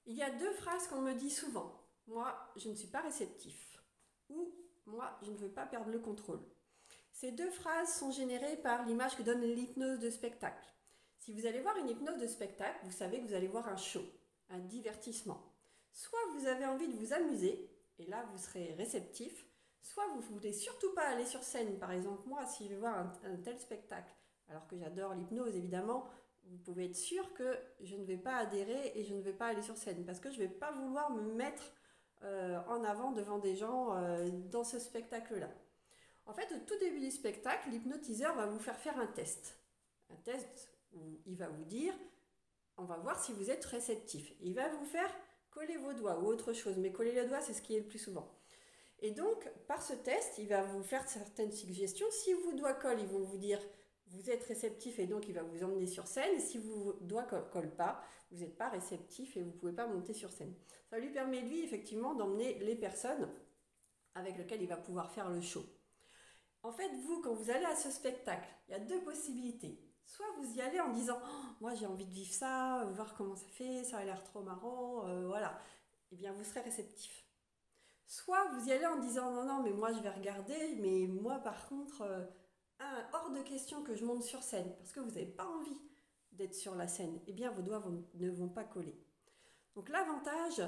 Il y a deux phrases qu'on me dit souvent. Moi, je ne suis pas réceptif. Ou moi, je ne veux pas perdre le contrôle. Ces deux phrases sont générées par l'image que donne l'hypnose de spectacle. Si vous allez voir une hypnose de spectacle, vous savez que vous allez voir un show, un divertissement. Soit vous avez envie de vous amuser, et là vous serez réceptif, soit vous ne voulez surtout pas aller sur scène. Par exemple, moi, si je vais voir un tel spectacle, alors que j'adore l'hypnose évidemment, vous pouvez être sûr que je ne vais pas adhérer et je ne vais pas aller sur scène parce que je ne vais pas vouloir me mettre en avant devant des gens dans ce spectacle-là. En fait, au tout début du spectacle, l'hypnotiseur va vous faire un test. Un test où il va vous dire, on va voir si vous êtes réceptif. Il va vous faire coller vos doigts ou autre chose, mais coller les doigts, c'est ce qui est le plus souvent. Et donc, par ce test, il va vous faire certaines suggestions. Si vos doigts collent, ils vont vous dire vous êtes réceptif et donc il va vous emmener sur scène. Et si vos doigts ne collent pas, vous n'êtes pas réceptif et vous ne pouvez pas monter sur scène. Ça lui permet, lui, effectivement, d'emmener les personnes avec lesquelles il va pouvoir faire le show. En fait, vous, quand vous allez à ce spectacle, il y a deux possibilités. Soit vous y allez en disant oh, moi j'ai envie de vivre ça, voir comment ça fait, ça a l'air trop marrant, voilà. Eh bien, vous serez réceptif. Soit vous y allez en disant non, non, mais moi je vais regarder, mais moi par contre, hors de question que je monte sur scène, parce que vous n'avez pas envie d'être sur la scène, eh bien vos doigts ne vont pas coller. Donc l'avantage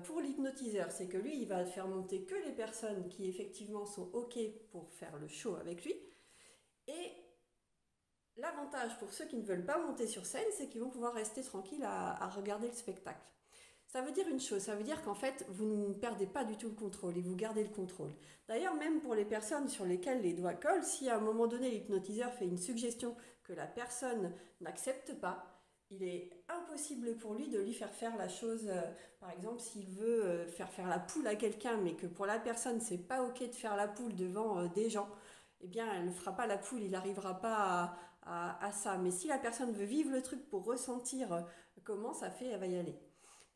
pour l'hypnotiseur, c'est que lui, il va faire monter que les personnes qui effectivement sont OK pour faire le show avec lui. Et l'avantage pour ceux qui ne veulent pas monter sur scène, c'est qu'ils vont pouvoir rester tranquilles à regarder le spectacle. Ça veut dire une chose, ça veut dire qu'en fait, vous ne perdez pas du tout le contrôle et vous gardez le contrôle. D'ailleurs, même pour les personnes sur lesquelles les doigts collent, si à un moment donné l'hypnotiseur fait une suggestion que la personne n'accepte pas, il est impossible pour lui de lui faire la chose. Par exemple, s'il veut faire la poule à quelqu'un, mais que pour la personne, c'est pas ok de faire la poule devant des gens, eh bien, elle ne fera pas la poule, il n'arrivera pas à ça. Mais si la personne veut vivre le truc pour ressentir comment ça fait, elle va y aller.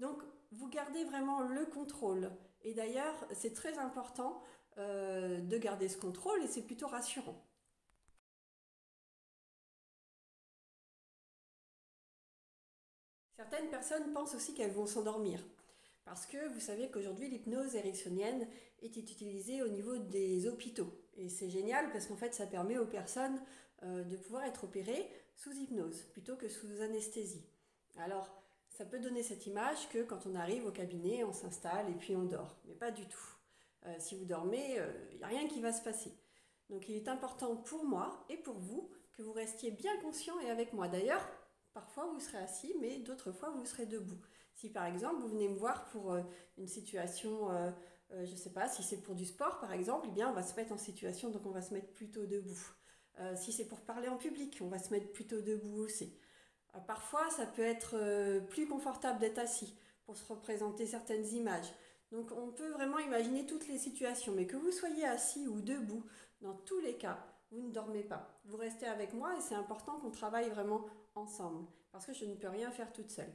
Donc, vous gardez vraiment le contrôle. Et d'ailleurs, c'est très important de garder ce contrôle et c'est plutôt rassurant. Certaines personnes pensent aussi qu'elles vont s'endormir. Parce que vous savez qu'aujourd'hui, l'hypnose ericksonienne est utilisée au niveau des hôpitaux. Et c'est génial parce qu'en fait, ça permet aux personnes de pouvoir être opérées sous hypnose plutôt que sous anesthésie. Alors, ça peut donner cette image que quand on arrive au cabinet, on s'installe et puis on dort. Mais pas du tout. Si vous dormez, il n'y a rien qui va se passer. Donc il est important pour moi et pour vous que vous restiez bien conscient et avec moi. D'ailleurs, parfois vous serez assis, mais d'autres fois vous serez debout. Si par exemple vous venez me voir pour une situation, je ne sais pas, si c'est pour du sport par exemple, eh bien on va se mettre en situation, donc on va se mettre plutôt debout. Si c'est pour parler en public, on va se mettre plutôt debout aussi. Parfois, ça peut être plus confortable d'être assis pour se représenter certaines images. Donc on peut vraiment imaginer toutes les situations, mais que vous soyez assis ou debout, dans tous les cas, vous ne dormez pas. Vous restez avec moi et c'est important qu'on travaille vraiment ensemble, parce que je ne peux rien faire toute seule.